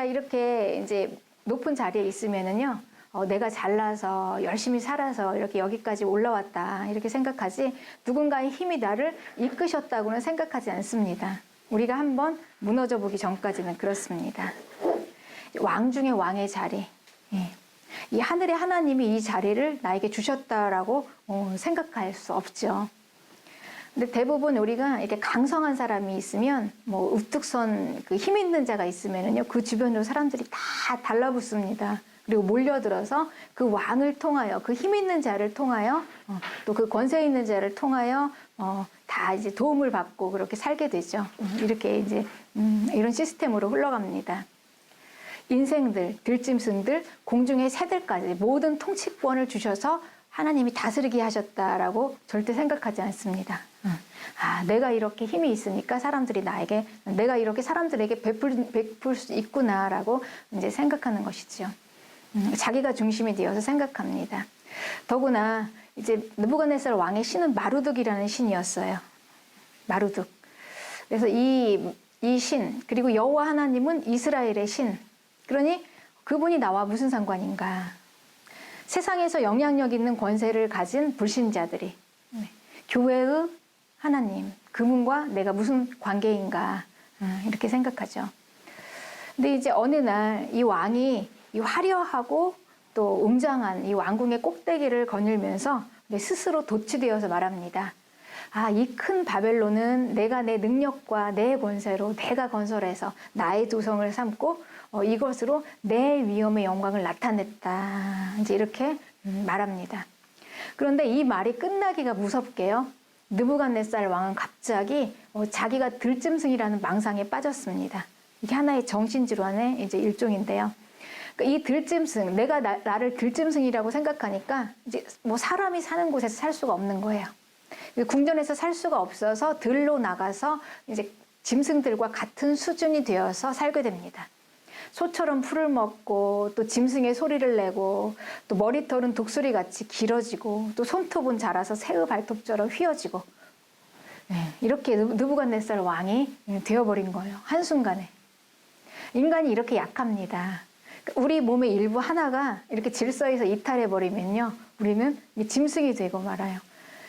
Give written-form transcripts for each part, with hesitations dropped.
우리가 이렇게 이제 높은 자리에 있으면은요, 내가 잘나서 열심히 살아서 이렇게 여기까지 올라왔다 이렇게 생각하지, 누군가의 힘이 나를 이끄셨다고는 생각하지 않습니다. 우리가 한번 무너져 보기 전까지는 그렇습니다. 왕 중에 왕의 자리, 이 하늘의 하나님이 이 자리를 나에게 주셨다라고 생각할 수 없죠. 근데 대부분 우리가 이렇게 강성한 사람이 있으면, 뭐 우뚝선 그 힘 있는 자가 있으면은요, 그 주변으로 사람들이 다 달라붙습니다. 그리고 몰려들어서 그 왕을 통하여, 그 힘 있는 자를 통하여, 또 그 권세 있는 자를 통하여 다 이제 도움을 받고 그렇게 살게 되죠. 이렇게 이제 이런 시스템으로 흘러갑니다. 인생들, 들짐승들, 공중의 새들까지 모든 통치권을 주셔서 하나님이 다스리게 하셨다라고 절대 생각하지 않습니다. 내가 이렇게 힘이 있으니까 사람들이 나에게, 내가 이렇게 사람들에게 베풀 수 있구나라고 이제 생각하는 것이죠. 자기가 중심이 되어서 생각합니다. 더구나 이제 느부갓네살 왕의 신은 마루둑이라는 신이었어요. 마루둑. 그래서 이 신, 그리고 여호와 하나님은 이스라엘의 신. 그러니 그분이 나와 무슨 상관인가? 세상에서 영향력 있는 권세를 가진 불신자들이 교회의 하나님, 그분과 내가 무슨 관계인가? 이렇게 생각하죠. 근데 이제 어느 날 이 왕이 이 화려하고 또 웅장한 이 왕궁의 꼭대기를 거닐면서 스스로 도취되어서 말합니다. 이 큰 바벨론은 내가 내 능력과 내 권세로 내가 건설해서 나의 도성을 삼고 이것으로 내 위엄의 영광을 나타냈다. 이제 이렇게 말합니다. 그런데 이 말이 끝나기가 무섭게요. 느부갓네살 왕은 갑자기 자기가 들짐승이라는 망상에 빠졌습니다. 이게 하나의 정신질환의 이제 일종인데요. 그러니까 이 들짐승, 내가 나를 들짐승이라고 생각하니까 이제 뭐 사람이 사는 곳에서 살 수가 없는 거예요. 궁전에서 살 수가 없어서 들로 나가서 이제 짐승들과 같은 수준이 되어서 살게 됩니다. 소처럼 풀을 먹고, 또 짐승의 소리를 내고, 또 머리털은 독수리 같이 길어지고, 또 손톱은 자라서 새의 발톱처럼 휘어지고, 이렇게 느부갓네살 왕이 되어버린 거예요. 한순간에. 인간이 이렇게 약합니다. 우리 몸의 일부 하나가 이렇게 질서에서 이탈해버리면요, 우리는 짐승이 되고 말아요.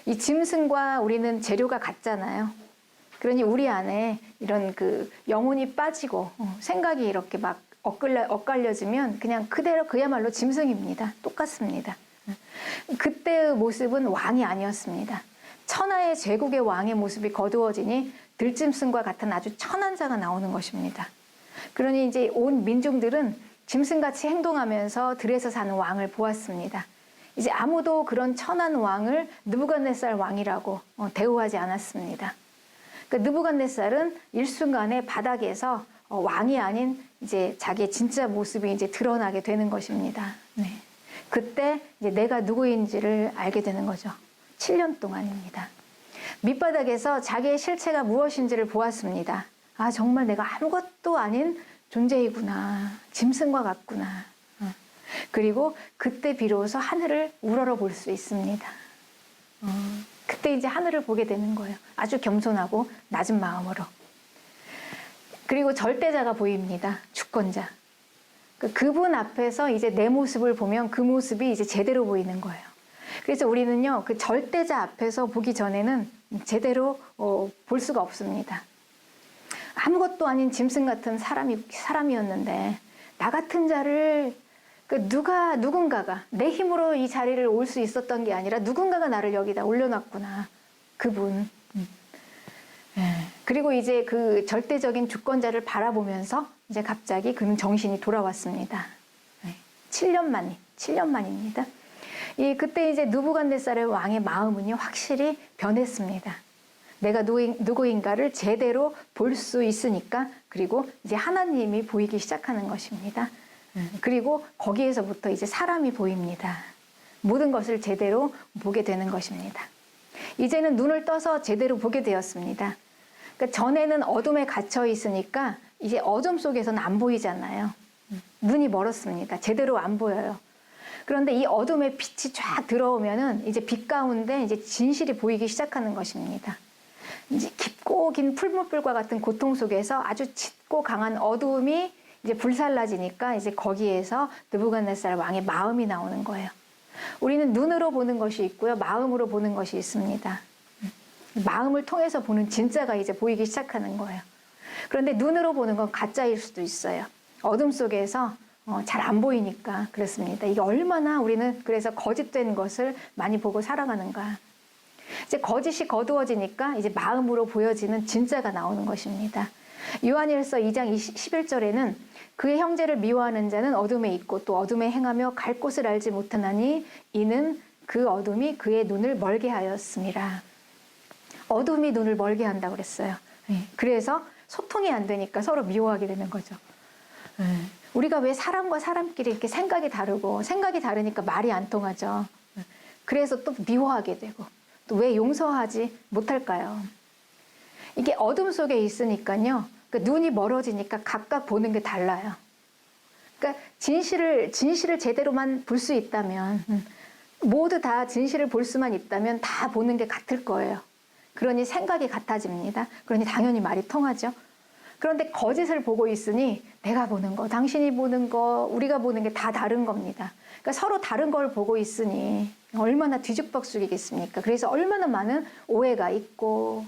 이 짐승과 우리는 재료가 같잖아요. 그러니 우리 안에 이런 그 영혼이 빠지고 생각이 이렇게 막 엇갈려지면 그냥 그대로 그야말로 짐승입니다. 똑같습니다. 그때의 모습은 왕이 아니었습니다. 천하의 제국의 왕의 모습이 거두어지니 들짐승과 같은 아주 천한 자가 나오는 것입니다. 그러니 이제 온 민중들은 짐승같이 행동하면서 들에서 사는 왕을 보았습니다. 이제 아무도 그런 천한 왕을 느부갓네살 왕이라고 대우하지 않았습니다. 그러니까 느부갓네살은 일순간에 바닥에서 왕이 아닌 이제 자기의 진짜 모습이 이제 드러나게 되는 것입니다. 그때 이제 내가 누구인지를 알게 되는 거죠. 7년 동안입니다. 밑바닥에서 자기의 실체가 무엇인지를 보았습니다. 정말 내가 아무것도 아닌 존재이구나. 짐승과 같구나. 그리고 그때 비로소 하늘을 우러러 볼 수 있습니다. 그때 이제 하늘을 보게 되는 거예요. 아주 겸손하고 낮은 마음으로. 그리고 절대자가 보입니다. 주권자. 그분 앞에서 이제 내 모습을 보면 그 모습이 이제 제대로 보이는 거예요. 그래서 우리는요, 그 절대자 앞에서 보기 전에는 제대로 볼 수가 없습니다. 아무것도 아닌 짐승 같은 사람이었는데, 나 같은 자를 누군가가 내 힘으로 이 자리를 올 수 있었던 게 아니라 누군가가 나를 여기다 올려놨구나. 그분. 그리고 이제 그 절대적인 주권자를 바라보면서 이제 갑자기 그는 정신이 돌아왔습니다. 7년 만입니다. 그때 이제 느부갓네살의 왕의 마음은요, 확실히 변했습니다. 내가 누구인가를 제대로 볼 수 있으니까, 그리고 이제 하나님이 보이기 시작하는 것입니다. 그리고 거기에서부터 이제 사람이 보입니다. 모든 것을 제대로 보게 되는 것입니다. 이제는 눈을 떠서 제대로 보게 되었습니다. 그러니까 전에는 어둠에 갇혀 있으니까 이제 어둠 속에서는 안 보이잖아요. 눈이 멀었습니다. 제대로 안 보여요. 그런데 이 어둠의 빛이 쫙 들어오면은 이제 빛 가운데 이제 진실이 보이기 시작하는 것입니다. 이제 깊고 긴 풀무불과 같은 고통 속에서 아주 짙고 강한 어두움이 이제 불살라지니까 이제 거기에서 느부갓네살 왕의 마음이 나오는 거예요. 우리는 눈으로 보는 것이 있고요, 마음으로 보는 것이 있습니다. 마음을 통해서 보는 진짜가 이제 보이기 시작하는 거예요. 그런데 눈으로 보는 건 가짜일 수도 있어요. 어둠 속에서 잘 안 보이니까 그렇습니다. 이게 얼마나 우리는 그래서 거짓된 것을 많이 보고 살아가는가. 이제 거짓이 거두어지니까 이제 마음으로 보여지는 진짜가 나오는 것입니다. 요한일서 2장 11절에는 그의 형제를 미워하는 자는 어둠에 있고 또 어둠에 행하며 갈 곳을 알지 못하나니 이는 그 어둠이 그의 눈을 멀게 하였습니다. 어둠이 눈을 멀게 한다고 그랬어요. 그래서 소통이 안 되니까 서로 미워하게 되는 거죠. 우리가 왜 사람과 사람끼리 이렇게 생각이 다르고 생각이 다르니까 말이 안 통하죠. 그래서 또 미워하게 되고 또 왜 용서하지 못할까요? 이게 어둠 속에 있으니까요. 그러니까 눈이 멀어지니까 각각 보는 게 달라요. 그러니까 진실을 제대로만 볼 수 있다면 모두 다 진실을 볼 수만 있다면 다 보는 게 같을 거예요. 그러니 생각이 같아집니다. 그러니 당연히 말이 통하죠. 그런데 거짓을 보고 있으니 내가 보는 거, 당신이 보는 거, 우리가 보는 게 다 다른 겁니다. 그러니까 서로 다른 걸 보고 있으니 얼마나 뒤죽박죽이겠습니까? 그래서 얼마나 많은 오해가 있고,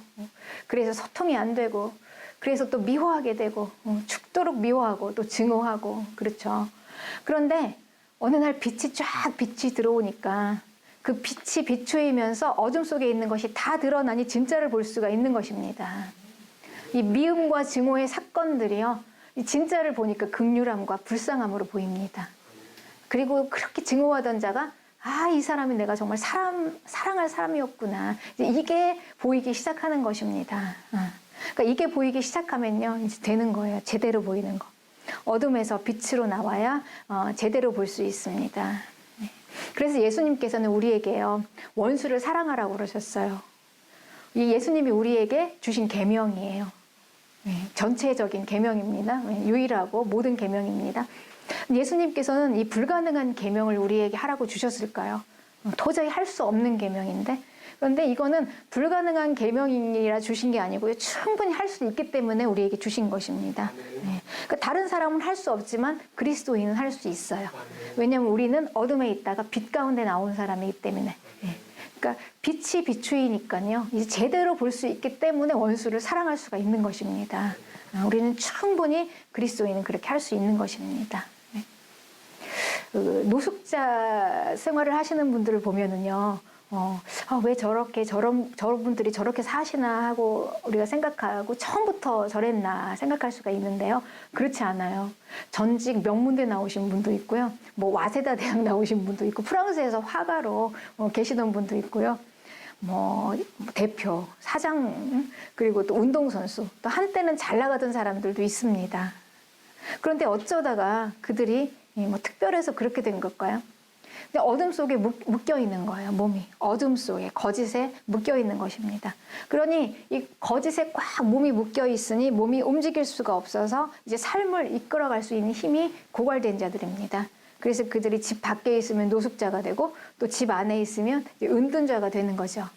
그래서 소통이 안 되고, 그래서 또 미워하게 되고, 죽도록 미워하고 또 증오하고, 그렇죠. 그런데 어느 날 빛이 들어오니까 그 빛이 비추이면서 어둠 속에 있는 것이 다 드러나니 진짜를 볼 수가 있는 것입니다. 이 미움과 증오의 사건들이요, 이 진짜를 보니까 극률함과 불쌍함으로 보입니다. 그리고 그렇게 증오하던 자가 이 사람이 내가 정말 사랑할 사람이었구나. 이게 보이기 시작하는 것입니다. 그러니까 이게 보이기 시작하면요, 이제 되는 거예요. 제대로 보이는 거. 어둠에서 빛으로 나와야 제대로 볼 수 있습니다. 그래서 예수님께서는 우리에게요, 원수를 사랑하라고 그러셨어요. 이 예수님이 우리에게 주신 계명이에요. 전체적인 계명입니다. 유일하고 모든 계명입니다. 예수님께서는 이 불가능한 계명을 우리에게 하라고 주셨을까요? 도저히 할 수 없는 계명인데, 그런데 이거는 불가능한 계명이라 주신 게 아니고요, 충분히 할 수 있기 때문에 우리에게 주신 것입니다. 그러니까 다른 사람은 할 수 없지만 그리스도인은 할 수 있어요. 왜냐하면 우리는 어둠에 있다가 빛 가운데 나온 사람이기 때문에. 그러니까 빛이 비추이니까요, 이제 제대로 볼 수 있기 때문에 원수를 사랑할 수가 있는 것입니다. 우리는 충분히 그리스도인은 그렇게 할 수 있는 것입니다. 노숙자 생활을 하시는 분들을 보면은요, 왜 저런 분들이 저렇게 사시나 하고 우리가 생각하고 처음부터 저랬나 생각할 수가 있는데요. 그렇지 않아요. 전직 명문대 나오신 분도 있고요. 뭐 와세다 대학 나오신 분도 있고, 프랑스에서 화가로 계시던 분도 있고요. 뭐 대표, 사장, 그리고 또 운동선수, 또 한때는 잘 나가던 사람들도 있습니다. 그런데 어쩌다가 그들이 뭐 특별해서 그렇게 된 걸까요? 근데 어둠 속에 묶여 있는 거예요, 몸이. 어둠 속에, 거짓에 묶여 있는 것입니다. 그러니 이 거짓에 꽉 몸이 묶여 있으니 몸이 움직일 수가 없어서 이제 삶을 이끌어갈 수 있는 힘이 고갈된 자들입니다. 그래서 그들이 집 밖에 있으면 노숙자가 되고 또 집 안에 있으면 은둔자가 되는 거죠.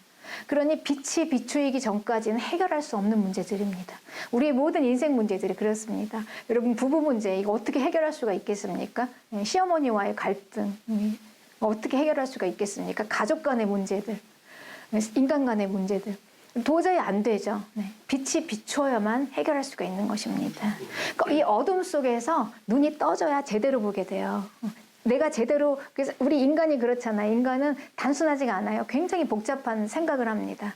그러니 빛이 비추이기 전까지는 해결할 수 없는 문제들입니다. 우리의 모든 인생 문제들이 그렇습니다. 여러분, 부부 문제 이거 어떻게 해결할 수가 있겠습니까? 시어머니와의 갈등 어떻게 해결할 수가 있겠습니까? 가족 간의 문제들, 인간 간의 문제들 도저히 안 되죠. 빛이 비추어야만 해결할 수가 있는 것입니다. 그러니까 이 어둠 속에서 눈이 떠져야 제대로 보게 돼요. 내가 제대로, 그래서 우리 인간이 그렇잖아요. 인간은 단순하지가 않아요. 굉장히 복잡한 생각을 합니다.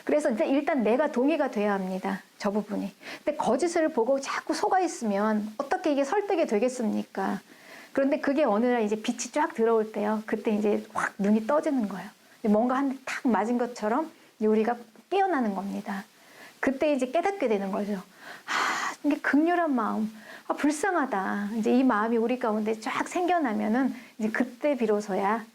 그래서 일단 내가 동의가 돼야 합니다. 저 부분이. 근데 거짓을 보고 자꾸 속아 있으면 어떻게 이게 설득이 되겠습니까? 그런데 그게 어느 날 이제 빛이 쫙 들어올 때요, 그때 이제 확 눈이 떠지는 거예요. 뭔가 한 대 탁 맞은 것처럼 우리가 깨어나는 겁니다. 그때 이제 깨닫게 되는 거죠. 이게 극렬한 마음, 불쌍하다. 이제 이 마음이 우리 가운데 쫙 생겨나면은 이제 그때 비로소야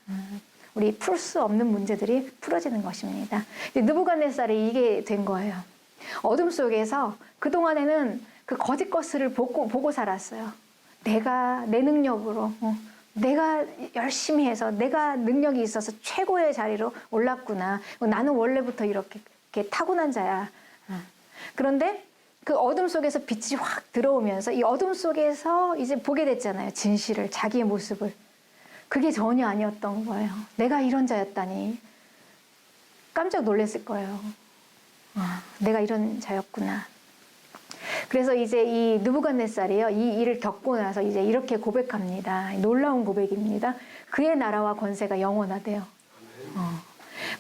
우리 풀 수 없는 문제들이 풀어지는 것입니다. 느부갓네살이 이게 된 거예요. 어둠 속에서 그동안에는 그 거짓 것을 보고 살았어요. 내가 내 능력으로, 내가 열심히 해서 내가 능력이 있어서 최고의 자리로 올랐구나. 나는 원래부터 이렇게 타고난 자야. 그런데 그 어둠 속에서 빛이 확 들어오면서 이 어둠 속에서 이제 보게 됐잖아요. 진실을, 자기의 모습을. 그게 전혀 아니었던 거예요. 내가 이런 자였다니. 깜짝 놀랐을 거예요. 내가 이런 자였구나. 그래서 이제 이 느부갓네살이요, 이 일을 겪고 나서 이제 이렇게 고백합니다. 놀라운 고백입니다. 그의 나라와 권세가 영원하대요.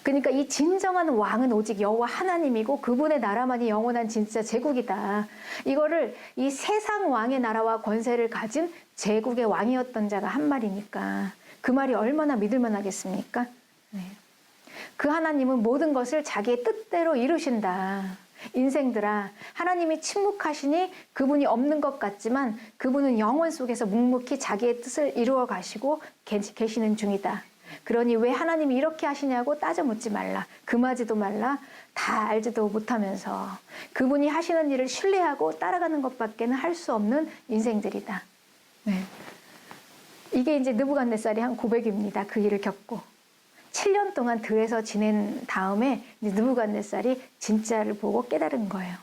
그러니까 이 진정한 왕은 오직 여호와 하나님이고 그분의 나라만이 영원한 진짜 제국이다. 이거를 이 세상 왕의 나라와 권세를 가진 제국의 왕이었던 자가 한 말이니까 그 말이 얼마나 믿을 만하겠습니까? 네. 그 하나님은 모든 것을 자기의 뜻대로 이루신다. 인생들아, 하나님이 침묵하시니 그분이 없는 것 같지만 그분은 영원 속에서 묵묵히 자기의 뜻을 이루어 가시고 계시는 중이다. 그러니 왜 하나님이 이렇게 하시냐고 따져 묻지 말라. 금하지도 말라. 다 알지도 못하면서 그분이 하시는 일을 신뢰하고 따라가는 것밖에는 할 수 없는 인생들이다. 네. 이게 이제 느부갓네살이 한 고백입니다. 그 일을 겪고 7년 동안 들에서 지낸 다음에 느부갓네살이 진짜를 보고 깨달은 거예요.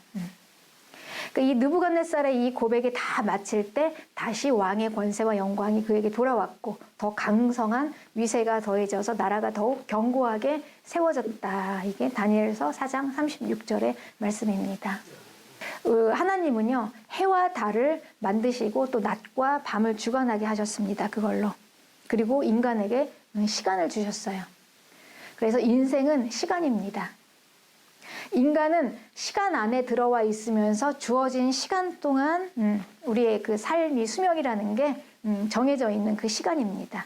그러니까 이 느부갓네살의 이 고백이 다 마칠 때 다시 왕의 권세와 영광이 그에게 돌아왔고 더 강성한 위세가 더해져서 나라가 더욱 견고하게 세워졌다. 이게 다니엘서 4장 36절의 말씀입니다. 하나님은요, 해와 달을 만드시고 또 낮과 밤을 주관하게 하셨습니다. 그걸로. 그리고 인간에게 시간을 주셨어요. 그래서 인생은 시간입니다. 인간은 시간 안에 들어와 있으면서 주어진 시간 동안 우리의 그 삶이 수명이라는 게 정해져 있는 그 시간입니다.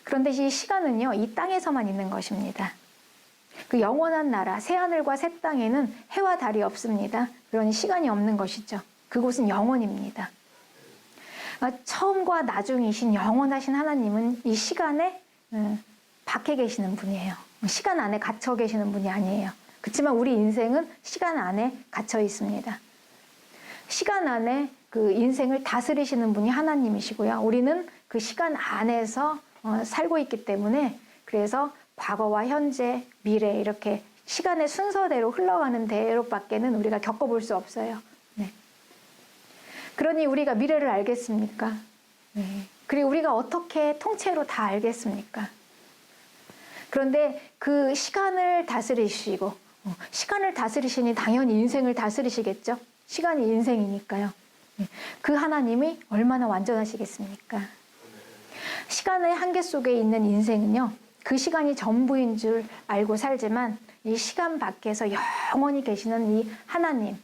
그런데 이 시간은요, 이 땅에서만 있는 것입니다. 그 영원한 나라, 새하늘과 새 땅에는 해와 달이 없습니다. 그러니 시간이 없는 것이죠. 그곳은 영원입니다. 처음과 나중이신 영원하신 하나님은 이 시간에 박해 계시는 분이에요. 시간 안에 갇혀 계시는 분이 아니에요. 그렇지만 우리 인생은 시간 안에 갇혀 있습니다. 시간 안에 그 인생을 다스리시는 분이 하나님이시고요. 우리는 그 시간 안에서 살고 있기 때문에 그래서 과거와 현재, 미래 이렇게 시간의 순서대로 흘러가는 대로밖에는 우리가 겪어볼 수 없어요. 네. 그러니 우리가 미래를 알겠습니까? 네. 그리고 우리가 어떻게 통째로 다 알겠습니까? 그런데 그 시간을 다스리시고 시간을 다스리시니 당연히 인생을 다스리시겠죠. 시간이 인생이니까요. 그 하나님이 얼마나 완전하시겠습니까? 시간의 한계 속에 있는 인생은요, 그 시간이 전부인 줄 알고 살지만 이 시간 밖에서 영원히 계시는 이 하나님,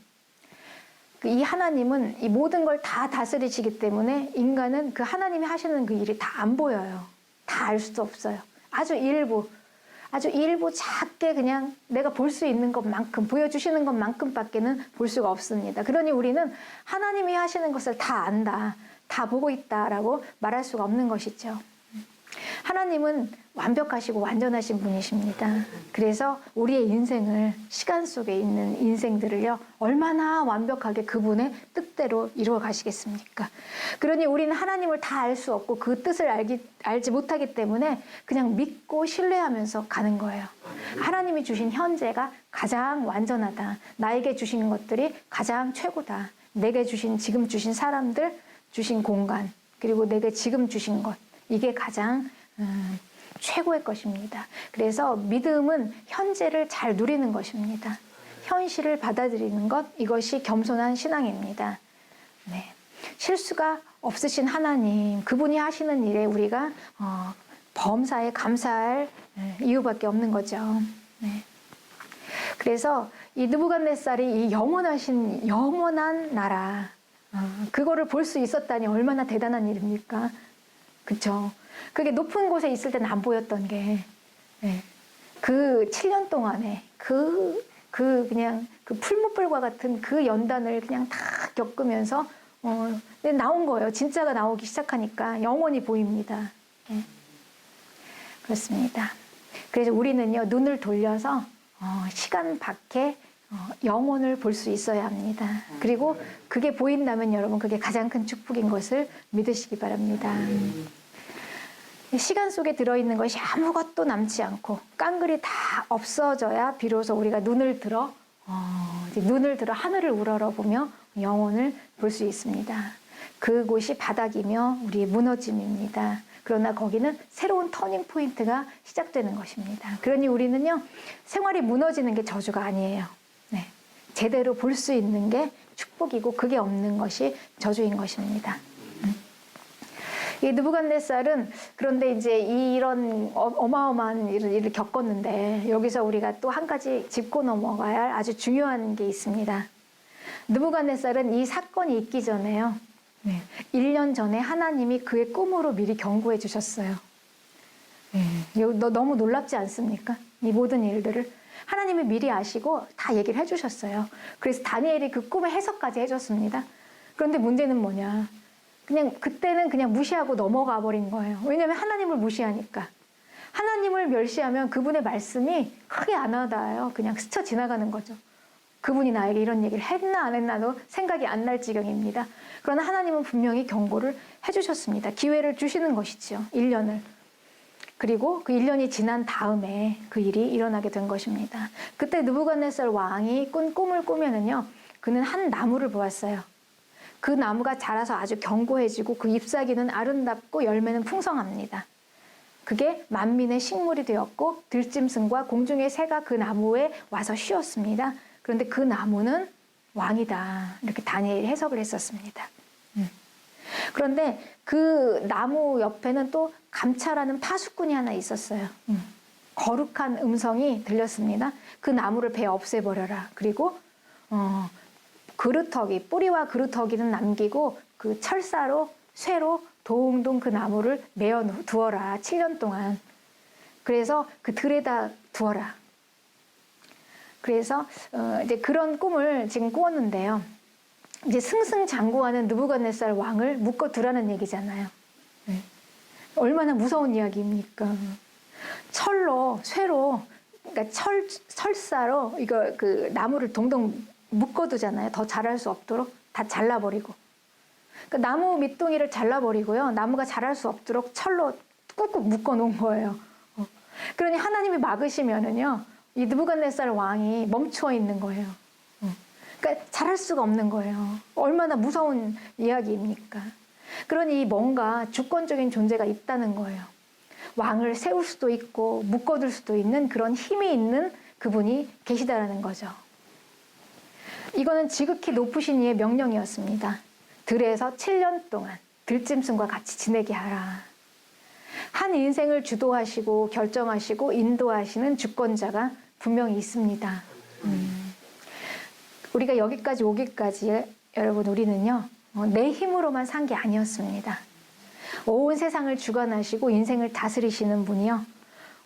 이 하나님은 이 모든 걸 다 다스리시기 때문에 인간은 그 하나님이 하시는 그 일이 다 안 보여요. 다 알 수도 없어요. 아주 일부 작게 그냥 내가 볼 수 있는 것만큼, 보여주시는 것만큼밖에는 볼 수가 없습니다. 그러니 우리는 하나님이 하시는 것을 다 안다, 다 보고 있다라고 말할 수가 없는 것이죠. 하나님은 완벽하시고 완전하신 분이십니다. 그래서 우리의 인생을, 시간 속에 있는 인생들을요, 얼마나 완벽하게 그분의 뜻대로 이루어 가시겠습니까? 그러니 우리는 하나님을 다 알 수 없고 그 뜻을 알지 못하기 때문에 그냥 믿고 신뢰하면서 가는 거예요. 하나님이 주신 현재가 가장 완전하다. 나에게 주신 것들이 가장 최고다. 내게 지금 주신 사람들, 주신 공간, 그리고 내게 지금 주신 것, 이게 가장 최고의 것입니다. 그래서 믿음은 현재를 잘 누리는 것입니다. 현실을 받아들이는 것, 이것이 겸손한 신앙입니다. 네. 실수가 없으신 하나님, 그분이 하시는 일에 우리가 범사에 감사할 이유밖에 없는 거죠. 네. 그래서 이 느부갓네살이 이 영원한 나라, 그거를 볼 수 있었다니 얼마나 대단한 일입니까? 그렇죠? 그게 높은 곳에 있을 때는 안 보였던 게, 네. 그 7년 동안에 그냥 그 풀무불과 같은 그 연단을 그냥 다 겪으면서 나온 거예요. 진짜가 나오기 시작하니까 영원히 보입니다. 네. 그렇습니다. 그래서 우리는요, 눈을 돌려서 시간 밖에 영혼을 볼 수 있어야 합니다. 그리고 그게 보인다면 여러분, 그게 가장 큰 축복인 것을 믿으시기 바랍니다. 시간 속에 들어있는 것이 아무것도 남지 않고 깡그리 다 없어져야 비로소 우리가 눈을 들어 이제 눈을 들어 하늘을 우러러보며 영혼을 볼 수 있습니다. 그곳이 바닥이며 우리의 무너짐입니다. 그러나 거기는 새로운 터닝 포인트가 시작되는 것입니다. 그러니 우리는요, 생활이 무너지는 게 저주가 아니에요. 네. 제대로 볼 수 있는 게 축복이고 그게 없는 것이 저주인 것입니다. 이 느부갓네살은 그런데 이제 이런 어마어마한 일을 겪었는데 여기서 우리가 또 한 가지 짚고 넘어가야 할 아주 중요한 게 있습니다. 느부갓네살은 이 사건이 있기 전에요. 1년 전에 하나님이 그의 꿈으로 미리 경고해 주셨어요. 너무 놀랍지 않습니까? 이 모든 일들을 하나님이 미리 아시고 다 얘기를 해주셨어요. 그래서 다니엘이 그 꿈의 해석까지 해줬습니다. 그런데 문제는 뭐냐? 그때는 그냥 무시하고 넘어가 버린 거예요. 왜냐하면 하나님을 무시하니까. 하나님을 멸시하면 그분의 말씀이 크게 안 와닿아요. 그냥 스쳐 지나가는 거죠. 그분이 나에게 이런 얘기를 했나 안 했나도 생각이 안 날 지경입니다. 그러나 하나님은 분명히 경고를 해주셨습니다. 기회를 주시는 것이죠. 1년을. 그리고 그 1년이 지난 다음에 그 일이 일어나게 된 것입니다. 그때 느부갓네살 왕이 꾼 꿈을 꾸면은요, 그는 한 나무를 보았어요. 그 나무가 자라서 아주 견고해지고 그 잎사귀는 아름답고 열매는 풍성합니다. 그게 만민의 식물이 되었고 들짐승과 공중의 새가 그 나무에 와서 쉬었습니다. 그런데 그 나무는 왕이다. 이렇게 다니엘이 해석을 했었습니다. 그런데 그 나무 옆에는 또 감찰하는 파수꾼이 하나 있었어요. 거룩한 음성이 들렸습니다. 그 나무를 베어 없애버려라. 그리고 그루터기, 뿌리와 그루터기는 남기고 그 철사로, 쇠로 동동 그 나무를 메어 두어라. 7년 동안. 그래서 그 들에다 두어라. 그래서 이제 그런 꿈을 지금 꾸었는데요. 이제 승승장구하는 느부갓네살 왕을 묶어두라는 얘기잖아요. 얼마나 무서운 이야기입니까? 철로, 쇠로, 그러니까 철사로 이거 그 나무를 동동 묶어두잖아요. 더 자랄 수 없도록 다 잘라버리고. 그러니까 나무 밑둥이를 잘라버리고요. 나무가 자랄 수 없도록 철로 꾹꾹 묶어놓은 거예요. 그러니 하나님이 막으시면은요, 이 느부갓네살 왕이 멈추어 있는 거예요. 그러니까 자랄 수가 없는 거예요. 얼마나 무서운 이야기입니까? 그러니 뭔가 주권적인 존재가 있다는 거예요. 왕을 세울 수도 있고 묶어둘 수도 있는 그런 힘이 있는 그분이 계시다라는 거죠. 이거는 지극히 높으신 이의 명령이었습니다. 들에서 7년 동안 들짐승과 같이 지내게 하라. 한 인생을 주도하시고 결정하시고 인도하시는 주권자가 분명히 있습니다. 우리가 여기까지 오기까지 여러분 우리는요, 내 힘으로만 산 게 아니었습니다. 온 세상을 주관하시고 인생을 다스리시는 분이요,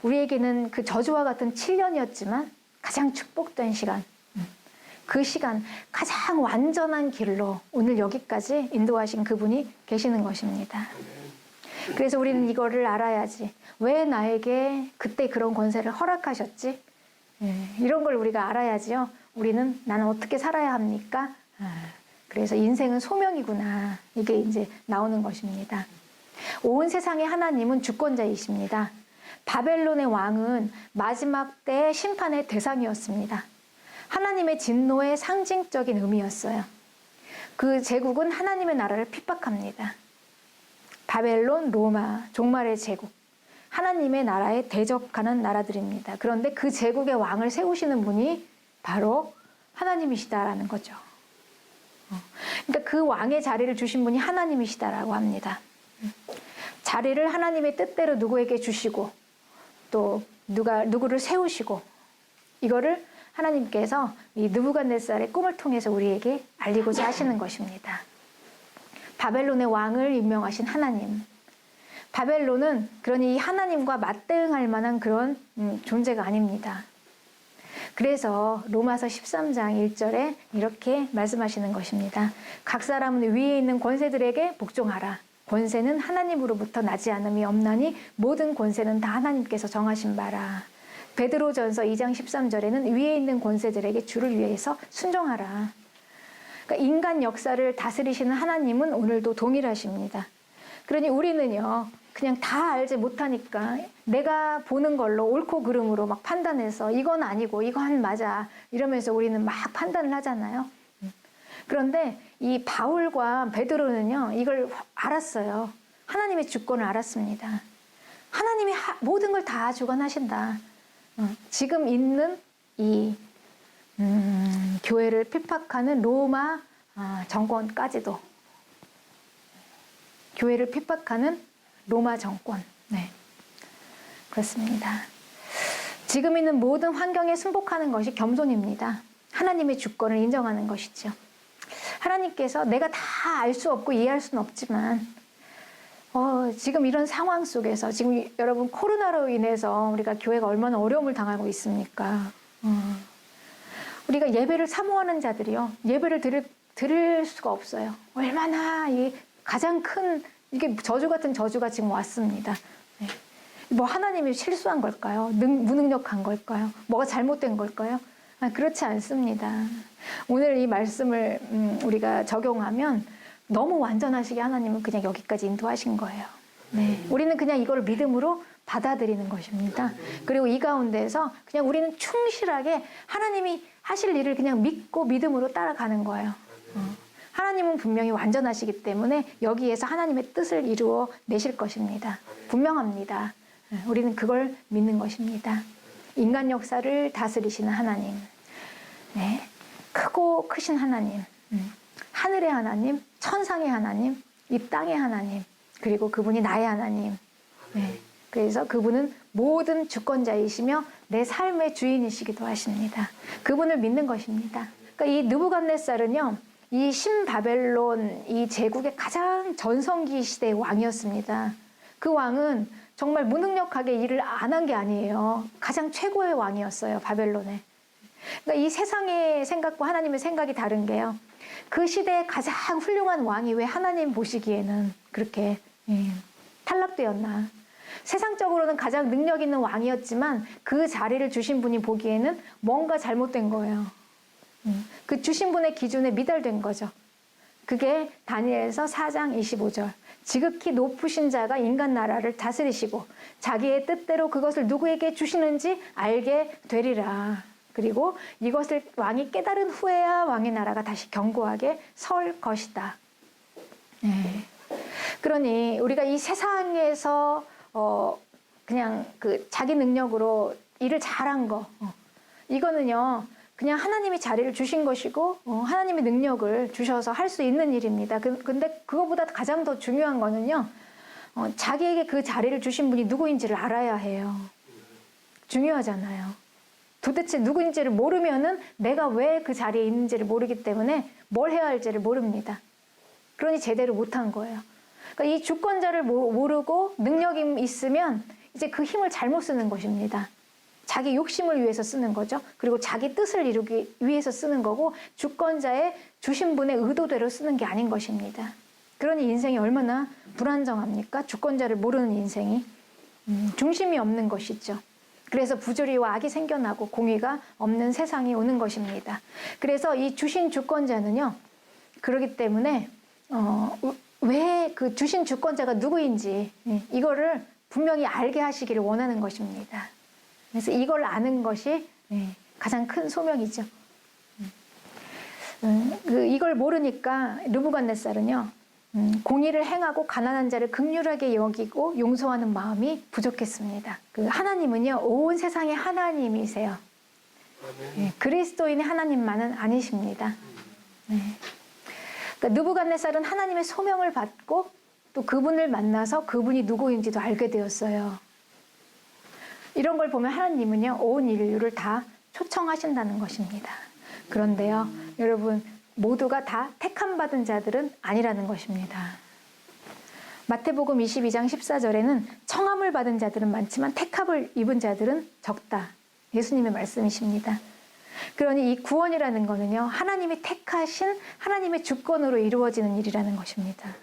우리에게는 그 저주와 같은 7년이었지만 가장 축복된 시간, 그 시간 가장 완전한 길로 오늘 여기까지 인도하신 그분이 계시는 것입니다. 그래서 우리는 이거를 알아야지. 왜 나에게 그때 그런 권세를 허락하셨지? 이런 걸 우리가 알아야지요. 우리는 나는 어떻게 살아야 합니까? 그래서 인생은 소명이구나. 이게 이제 나오는 것입니다. 온 세상의 하나님은 주권자이십니다. 바벨론의 왕은 마지막 때의 심판의 대상이었습니다. 하나님의 진노의 상징적인 의미였어요. 그 제국은 하나님의 나라를 핍박합니다. 바벨론, 로마, 종말의 제국. 하나님의 나라에 대적하는 나라들입니다. 그런데 그 제국의 왕을 세우시는 분이 바로 하나님이시다라는 거죠. 그러니까 그 왕의 자리를 주신 분이 하나님이시다라고 합니다. 자리를 하나님의 뜻대로 누구에게 주시고 또 누구를 세우시고 이거를 하나님께서 이 느부갓네살의 꿈을 통해서 우리에게 알리고자 하시는 것입니다. 바벨론의 왕을 임명하신 하나님. 바벨론은 그러니 이 하나님과 맞대응할 만한 그런 존재가 아닙니다. 그래서 로마서 13장 1절에 이렇게 말씀하시는 것입니다. 각 사람은 위에 있는 권세들에게 복종하라. 권세는 하나님으로부터 나지 않음이 없나니 모든 권세는 다 하나님께서 정하신 바라. 베드로전서 2장 13절에는 위에 있는 권세들에게 주를 위해서 순종하라. 그러니까 인간 역사를 다스리시는 하나님은 오늘도 동일하십니다. 그러니 우리는요, 그냥 다 알지 못하니까 내가 보는 걸로 옳고 그름으로 막 판단해서 이건 아니고 이건 맞아 이러면서 우리는 막 판단을 하잖아요. 그런데 이 바울과 베드로는요, 이걸 알았어요. 하나님의 주권을 알았습니다. 하나님이 모든 걸 다 주관하신다. 지금 있는 이 교회를 핍박하는 로마 정권까지도, 교회를 핍박하는 로마 정권, 네, 그렇습니다. 지금 있는 모든 환경에 승복하는 것이 겸손입니다. 하나님의 주권을 인정하는 것이죠. 하나님께서 내가 다 알 수 없고 이해할 수는 없지만 지금 이런 상황 속에서 지금 여러분 코로나로 인해서 우리가 교회가 얼마나 어려움을 당하고 있습니까? 우리가 예배를 사모하는 자들이요, 예배를 드릴 수가 없어요. 얼마나 이 가장 큰 이게 저주 같은 저주가 지금 왔습니다. 네. 뭐 하나님이 실수한 걸까요? 무능력한 걸까요? 뭐가 잘못된 걸까요? 그렇지 않습니다. 오늘 이 말씀을 우리가 적용하면 너무 완전하시게 하나님은 그냥 여기까지 인도하신 거예요. 네. 우리는 그냥 이걸 믿음으로 받아들이는 것입니다. 그리고 이 가운데에서 그냥 우리는 충실하게 하나님이 하실 일을 그냥 믿고 믿음으로 따라가는 거예요. 하나님은 분명히 완전하시기 때문에 여기에서 하나님의 뜻을 이루어 내실 것입니다. 분명합니다. 우리는 그걸 믿는 것입니다. 인간 역사를 다스리시는 하나님, 네, 크고 크신 하나님, 하늘의 하나님, 천상의 하나님, 이 땅의 하나님, 그리고 그분이 나의 하나님. 네, 그래서 그분은 모든 주권자이시며 내 삶의 주인이시기도 하십니다. 그분을 믿는 것입니다. 그러니까 이 느부갓네살은요, 이 신바벨론 이 제국의 가장 전성기 시대의 왕이었습니다. 그 왕은 정말 무능력하게 일을 안 한 게 아니에요. 가장 최고의 왕이었어요, 바벨론에. 그러니까 이 세상의 생각과 하나님의 생각이 다른 게요, 그 시대에 가장 훌륭한 왕이 왜 하나님 보시기에는 그렇게 탈락되었나. 세상적으로는 가장 능력 있는 왕이었지만 그 자리를 주신 분이 보기에는 뭔가 잘못된 거예요. 그 주신 분의 기준에 미달된 거죠. 그게 다니엘서 4장 25절. 지극히 높으신 자가 인간 나라를 다스리시고 자기의 뜻대로 그것을 누구에게 주시는지 알게 되리라. 그리고 이것을 왕이 깨달은 후에야 왕의 나라가 다시 견고하게 설 것이다. 네. 그러니 우리가 이 세상에서 그냥 그 자기 능력으로 일을 잘한 거, 이거는요, 그냥 하나님이 자리를 주신 것이고 하나님의 능력을 주셔서 할 수 있는 일입니다. 근데 그거보다 가장 더 중요한 거는요, 자기에게 그 자리를 주신 분이 누구인지를 알아야 해요. 중요하잖아요. 도대체 누구인지를 모르면은 내가 왜 그 자리에 있는지를 모르기 때문에 뭘 해야 할지를 모릅니다. 그러니 제대로 못한 거예요. 그러니까 이 주권자를 모르고 능력이 있으면 이제 그 힘을 잘못 쓰는 것입니다. 자기 욕심을 위해서 쓰는 거죠. 그리고 자기 뜻을 이루기 위해서 쓰는 거고, 주권자의 주신 분의 의도대로 쓰는 게 아닌 것입니다. 그러니 인생이 얼마나 불안정합니까? 주권자를 모르는 인생이. 중심이 없는 것이죠. 그래서 부조리와 악이 생겨나고 공의가 없는 세상이 오는 것입니다. 그래서 이 주신 주권자는요, 그렇기 때문에 왜 그 주신 주권자가 누구인지 이거를 분명히 알게 하시기를 원하는 것입니다. 그래서 이걸 아는 것이 가장 큰 소명이죠. 이걸 모르니까 느부갓네살은요, 공의를 행하고 가난한 자를 긍휼하게 여기고 용서하는 마음이 부족했습니다. 그 하나님은요, 온 세상의 하나님이세요. 그리스도인의 하나님만은 아니십니다. 그러니까 느부갓네살은 하나님의 소명을 받고 또 그분을 만나서 그분이 누구인지도 알게 되었어요. 이런 걸 보면 하나님은요, 온 인류를 다 초청하신다는 것입니다. 그런데요, 여러분, 모두가 다 택함받은 자들은 아니라는 것입니다. 마태복음 22장 14절에는 청함을 받은 자들은 많지만 택함을 입은 자들은 적다. 예수님의 말씀이십니다. 그러니 이 구원이라는 거는요, 하나님이 택하신 하나님의 주권으로 이루어지는 일이라는 것입니다.